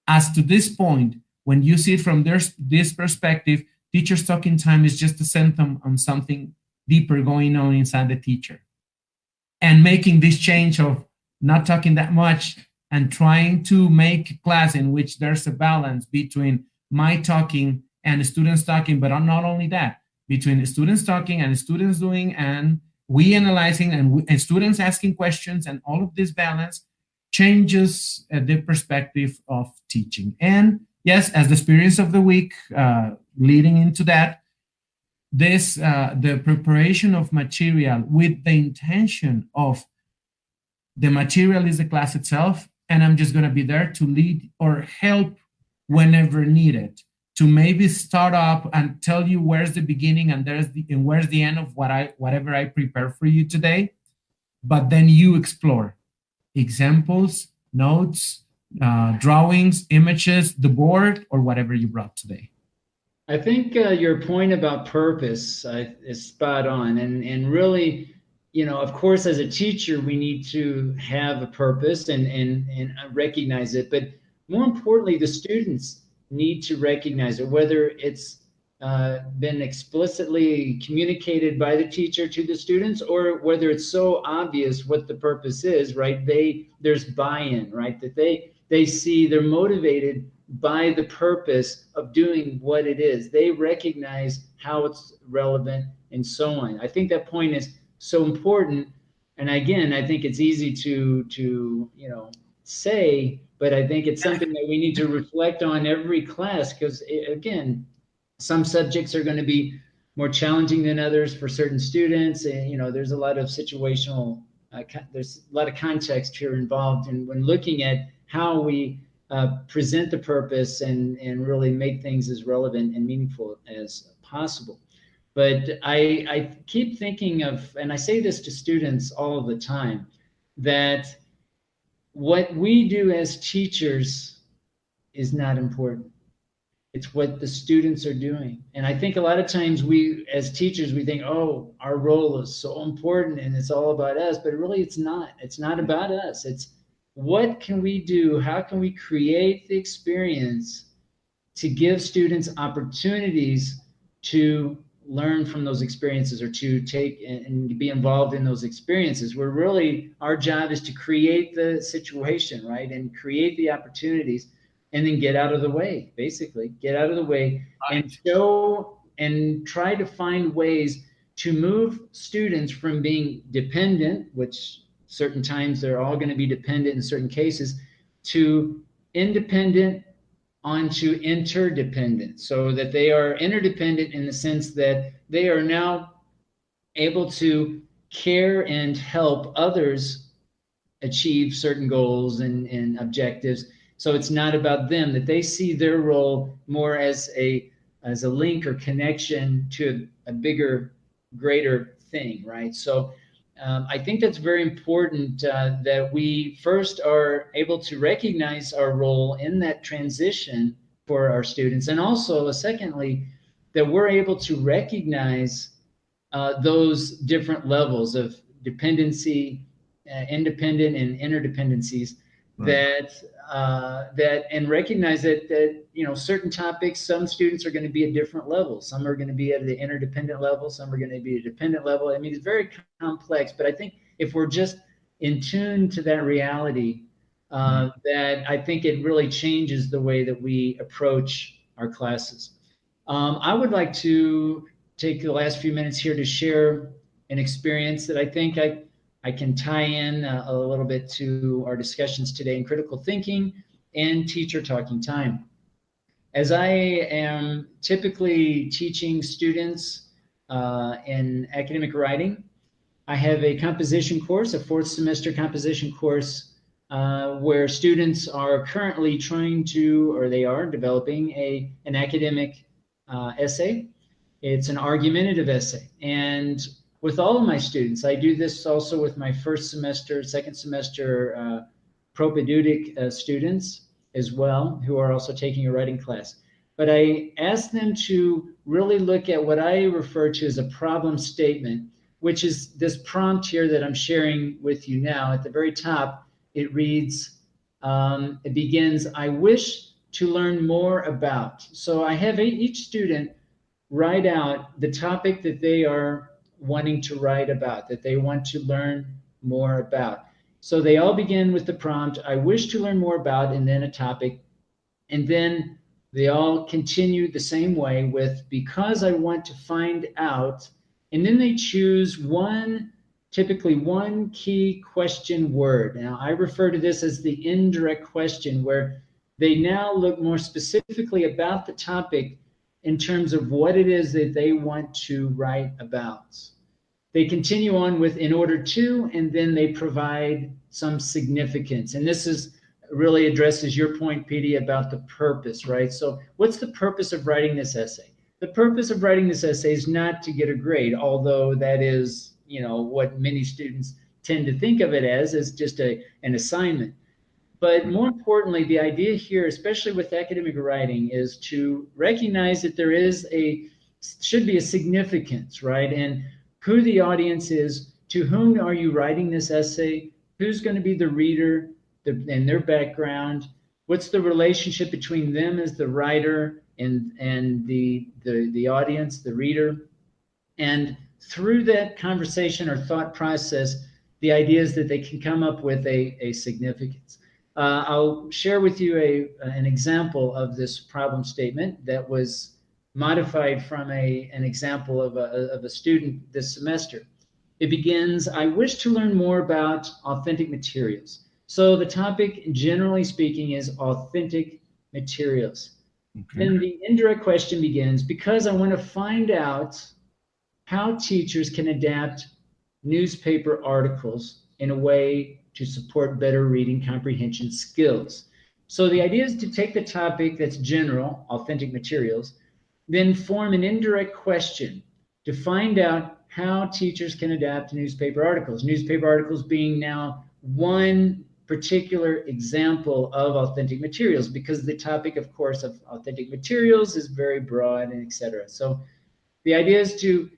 as to this point, when you see it from this perspective, teacher's talking time is just a symptom on something deeper going on inside the teacher. And making this change of not talking that much and trying to make a class in which there's a balance between my talking and students talking, but not only that, between students talking and students doing, and we analyzing and students asking questions, and all of this balance changes the perspective of teaching. And yes, as the experience of the week leading into that, this the preparation of material with the intention of the material is the class itself, and I'm just going to be there to lead or help whenever needed, to maybe start up and tell you where's the beginning and where's the end of whatever I prepare for you today. But then you explore examples, notes, drawings, images, the board, or whatever you brought today. I think your point about purpose is spot on, and really, you know, of course, as a teacher, we need to have a purpose and recognize it. But more importantly, the students need to recognize it, whether it's been explicitly communicated by the teacher to the students, or whether it's so obvious what the purpose is, right? There's buy-in, right? That they see, they're motivated by the purpose of doing what it is. They recognize how it's relevant and so on. I think that point is so important. And again, I think it's easy to say, but I think it's something that we need to reflect on every class, because again, some subjects are going to be more challenging than others for certain students, and there's a lot of situational there's a lot of context here involved in when looking at how we present the purpose and really make things as relevant and meaningful as possible. But I keep thinking of, and I say this to students all the time, that what we do as teachers is not important. It's what the students are doing. And I think a lot of times we, as teachers, we think, oh, our role is so important and it's all about us, but really it's not. It's not about us. It's what can we do? How can we create the experience to give students opportunities to learn from those experiences, or to take and be involved in those experiences, where really our job is to create the situation, right? And create the opportunities, and then get out of the way, basically get out of the way, right, and show and try to find ways to move students from being dependent, which certain times they're all going to be dependent in certain cases, to independent onto interdependent, so that they are interdependent in the sense that they are now able to care and help others achieve certain goals and objectives. So it's not about them, that they see their role more as a a link or connection to a bigger, greater thing, right? So I think that's very important that we first are able to recognize our role in that transition for our students, and also, secondly, that we're able to recognize those different levels of dependency, independent and interdependencies, right, that and recognize that certain topics, some students are going to be at different levels. Some are going to be at the interdependent level. Some are going to be a dependent level. I mean, it's very complex. But I think if we're just in tune to that reality, that I think it really changes the way that we approach our classes. I would like to take the last few minutes here to share an experience that I think I can tie in a little bit to our discussions today in critical thinking and teacher talking time. As I am typically teaching students in academic writing, I have a composition course, a 4th semester composition course, where students are currently trying to, or they are developing an academic essay. It's an argumentative essay. And with all of my students, I do this also with my 1st semester, 2nd semester propedeutic students as well, who are also taking a writing class. But I ask them to really look at what I refer to as a problem statement, which is this prompt here that I'm sharing with you now. At the very top, it reads, it begins, "I wish to learn more about." So I have each student write out the topic that they are wanting to write about, that they want to learn more about. So they all begin with the prompt, "I wish to learn more about," and then a topic. And then they all continue the same way with, "because I want to find out," and then they choose typically one key question word. Now, I refer to this as the indirect question, where they now look more specifically about the topic in terms of what it is that they want to write about. They continue on with "in order to," and then they provide some significance. And this really addresses your point, PD, about the purpose, right? So what's the purpose of writing this essay? The purpose of writing this essay is not to get a grade, although that is, what many students tend to think of it as just an assignment. But more importantly, the idea here, especially with academic writing, is to recognize that there should be a significance, right? And who the audience is, to whom are you writing this essay, who's going to be the reader, and their background, what's the relationship between them as the writer and the audience, the reader. And through that conversation or thought process, the idea is that they can come up with a significance. I'll share with you an example of this problem statement that was modified from an example of a student this semester. It begins, "I wish to learn more about authentic materials." So the topic, generally speaking, is authentic materials. Okay. Then the indirect question begins, "because I want to find out how teachers can adapt newspaper articles in a way to support better reading comprehension skills." So the idea is to take the topic that's general, authentic materials, then form an indirect question to find out how teachers can adapt newspaper articles. Newspaper articles being now one particular example of authentic materials, because the topic, of course, of authentic materials is very broad, and etc. So the idea is to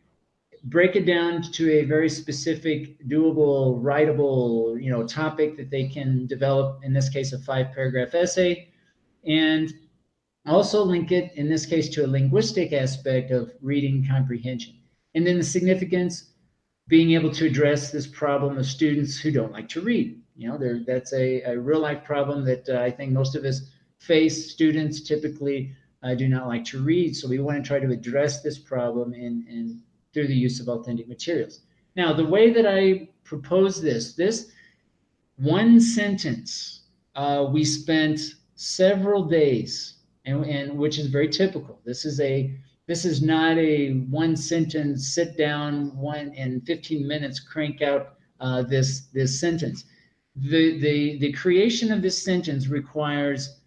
break it down to a very specific, doable, writable, topic that they can develop, in this case, a 5-paragraph essay, and also link it, in this case, to a linguistic aspect of reading comprehension. And then the significance, being able to address this problem of students who don't like to read. That's a real life problem that I think most of us face. Students typically do not like to read. So we want to try to address this problem in through the use of authentic materials. Now, the way that I propose this one sentence, we spent several days, and which is very typical. This is not a one sentence, sit down, in 15 minutes, crank out this sentence. The creation of this sentence requires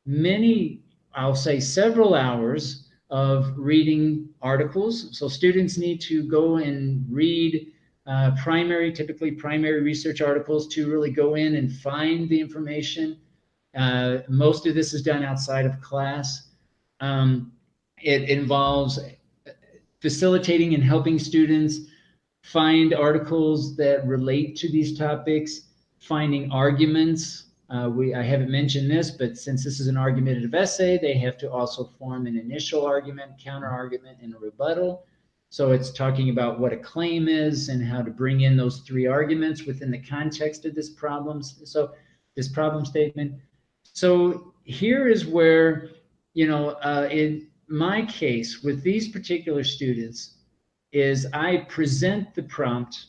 many, I'll say several hours of reading articles. So students need to go and read typically primary research articles to really go in and find the information. Most of this is done outside of class. It involves facilitating and helping students find articles that relate to these topics, finding arguments. I haven't mentioned this, but since this is an argumentative essay, they have to also form an initial argument, counter argument, and a rebuttal. So it's talking about what a claim is and how to bring in those three arguments within the context of this problem. So this problem statement. So here is where, in my case with these particular students is I present the prompt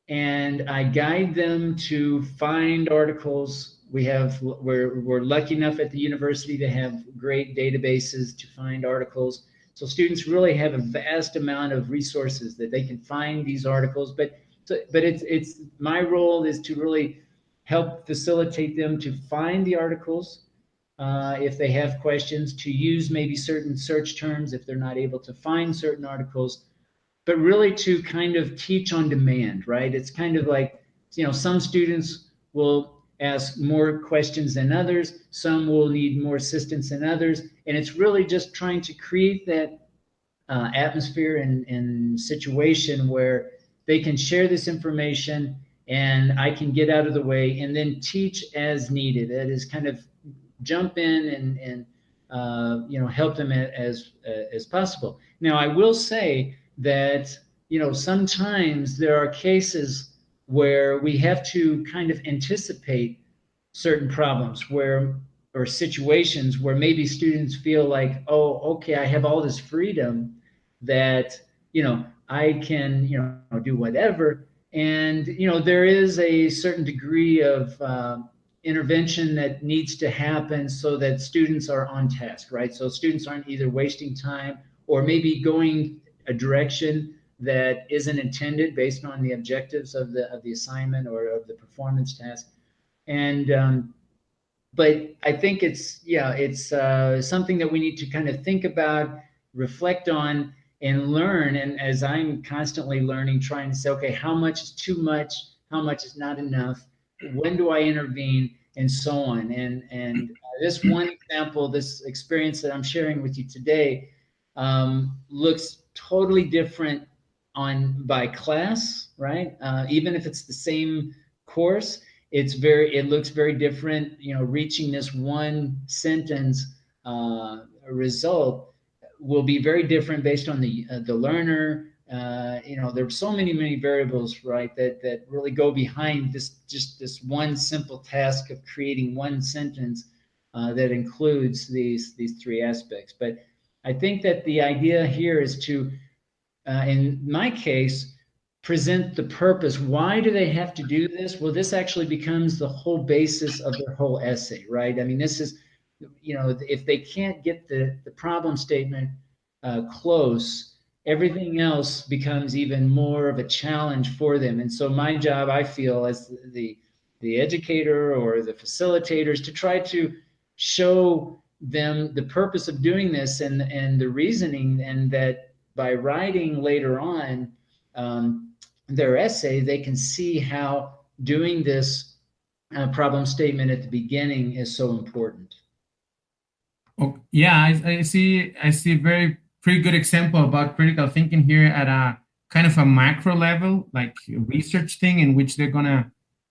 and I guide them to find articles. We're lucky enough at the university to have great databases to find articles. So students really have a vast amount of resources that they can find these articles. But it's my role is to really help facilitate them to find the articles. If they have questions, to use maybe certain search terms if they're not able to find certain articles, but really to kind of teach on demand, right? It's kind of like, some students will ask more questions than others, some will need more assistance than others, and it's really just trying to create that atmosphere and situation where they can share this information and I can get out of the way and then teach as needed. That is kind of jump in and help them as possible. Now, I will say that sometimes there are cases where we have to kind of anticipate certain problems or situations where maybe students feel like, oh, okay, I have all this freedom that I can do whatever, and there is a certain degree of intervention that needs to happen so that students are on task, right? So students aren't either wasting time or maybe going a direction that isn't intended based on the objectives of the assignment or of the performance task. And but I think it's something that we need to kind of think about, reflect on, and learn. And as I'm constantly learning, trying to say, okay, how much is too much? How much is not enough? When do I intervene? And so on. And this one example, this experience that I'm sharing with you today, looks totally different by class, right? Even if it's the same course, it looks very different. Reaching this one sentence result will be very different based on the learner. There's so many variables, right, that really go behind this one simple task of creating one sentence that includes these three aspects. But I think that the idea here is to, in my case, present the purpose. Why do they have to do this? Well, this actually becomes the whole basis of their whole essay, right? I mean, this is, if they can't get the problem statement close, everything else becomes even more of a challenge for them. And so my job, I feel, as the educator or the facilitator, is to try to show them the purpose of doing this and the reasoning, and that by writing later on their essay, they can see how doing this problem statement at the beginning is so important. Oh, yeah, I see a pretty good example about critical thinking here at a kind of a macro level, like a research thing in which they're gonna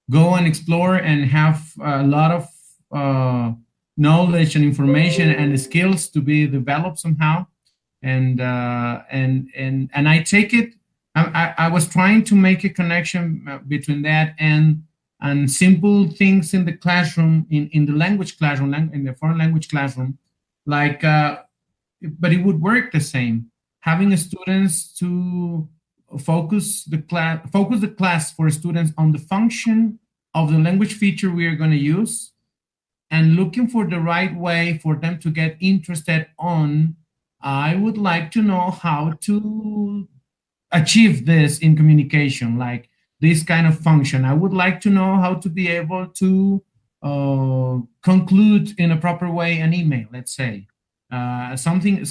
go and explore and have a lot of knowledge and information and the skills to be developed somehow. And I take it, I was trying to make a connection between that and simple things in the classroom, in the language classroom, in the foreign language classroom, like, but it would work the same. Having students to focus the class for students on the function of the language feature we are going to use, and looking for the right way for them to get interested on, I would like to know how to achieve this in communication, like this kind of function. I would like to know how to be able to conclude in a proper way an email, let's say. something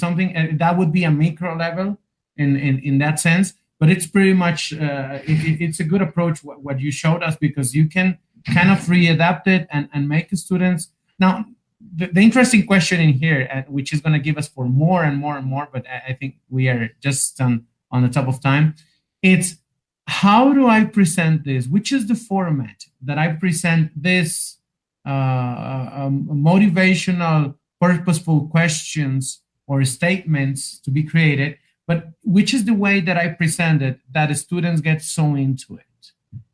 that would be a micro level in that sense. But it's pretty much it's a good approach what you showed us, because you can kind of readapt it and make the students. Now, the interesting question in here, which is going to give us for more and more and more, but I think we are just on the top of time. It's how do I present this? Which is the format that I present this motivational, purposeful questions or statements to be created, but which is the way that I present it that the students get so into it?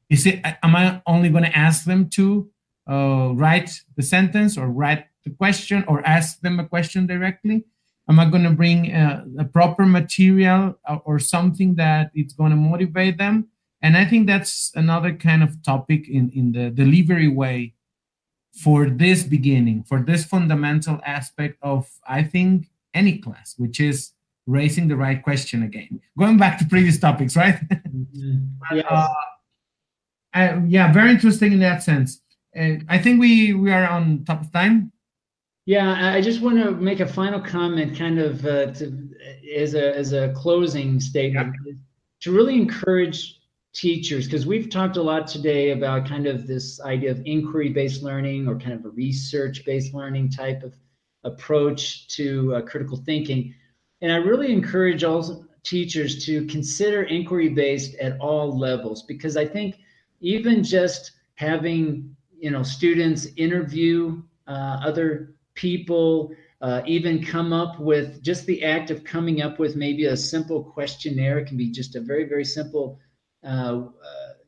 Is it, am I only going to ask them to write the sentence or write the question or ask them a question directly? Am I going to bring a proper material or something that it's going to motivate them? And I think that's another kind of topic in the delivery way for this beginning, for this fundamental aspect of, I think, any class, which is raising the right question again. Going back to previous topics, right? Yes. Yeah, very interesting in that sense. I think we are on top of time. Yeah, I just want to make a final comment, kind of as a closing statement, to really encourage teachers, because we've talked a lot today about kind of this idea of inquiry-based learning, or kind of a research-based learning type of approach to critical thinking. And I really encourage all teachers to consider inquiry-based at all levels, because I think even just having, you know, students interview other people, even come up with, just the act of coming up with maybe a simple questionnaire. It can be just a very, very simple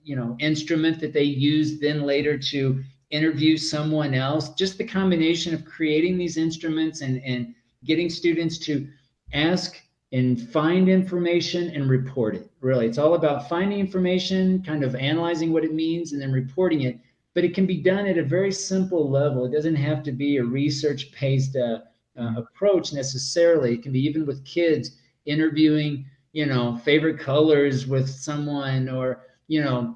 you know, instrument that they use then later to interview someone else. Just the combination of creating these instruments and getting students to ask and find information and report it. Really, it's all about finding information, kind of analyzing what it means, and then reporting it. But it can be done at a very simple level. It doesn't have to be a research-based approach necessarily. It can be even with kids interviewing, you know, favorite colors with someone, or, you know,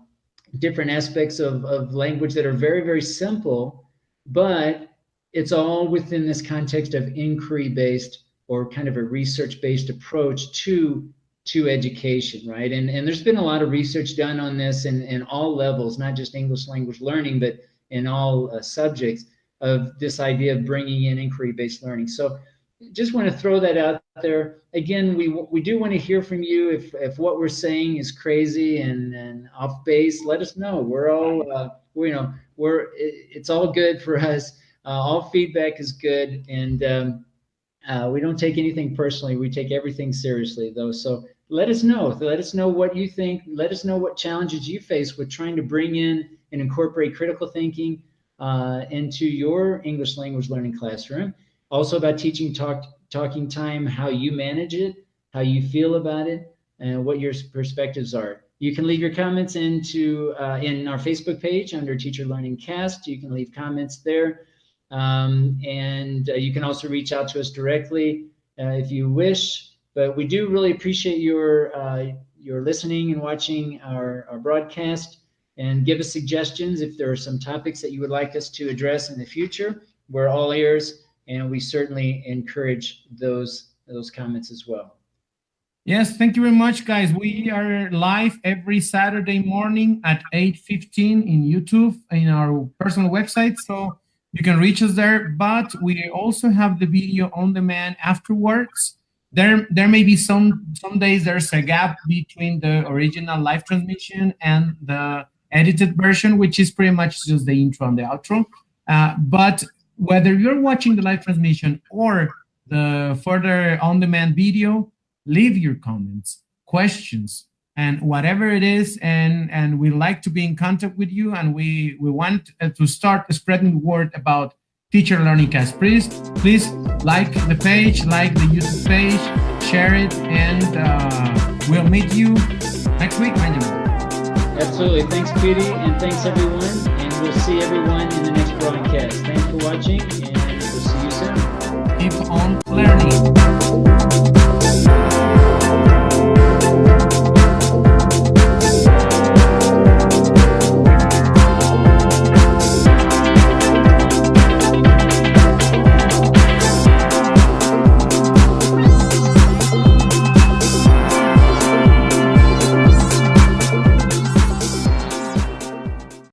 different aspects of language that are very, very simple, but it's all within this context of inquiry-based or kind of a research-based approach to education, right? And there's been a lot of research done on this in all levels, not just English language learning, but in all subjects, of this idea of bringing in inquiry-based learning. So just want to throw that out there. Again, we do want to hear from you. If what we're saying is crazy and off base, let us know. We're all, it's all good for us. All feedback is good, and we don't take anything personally. We take everything seriously, though. So let us know. Let us know what you think. Let us know what challenges you face with trying to bring in and incorporate critical thinking into your English language learning classroom. Also about teaching talking time, how you manage it, how you feel about it, and what your perspectives are. You can leave your comments in our Facebook page under Teacher Learning Cast. You can leave comments there. And you can also reach out to us directly if you wish. But we do really appreciate your listening and watching our broadcast, and give us suggestions if there are some topics that you would like us to address in the future. We're all ears, and we certainly encourage those comments as well. Yes, thank you very much, guys. We are live every Saturday morning at 8:15 in YouTube, in our personal website, so you can reach us there. But we also have the video on demand afterwards. There may be some days there's a gap between the original live transmission and the edited version, which is pretty much just the intro and the outro. But whether you're watching the live transmission or the further on-demand video, leave your comments, questions, and whatever it is, and we like to be in contact with you, and we want to start spreading the word about Teacher Learning Cast. Please like the page, like the YouTube page, share it, and we'll meet you next week, Benjamin. Absolutely. Thanks, Piry, and thanks, everyone. And we'll see everyone in the next broadcast. Thanks for watching, and we'll see you soon. Keep on learning.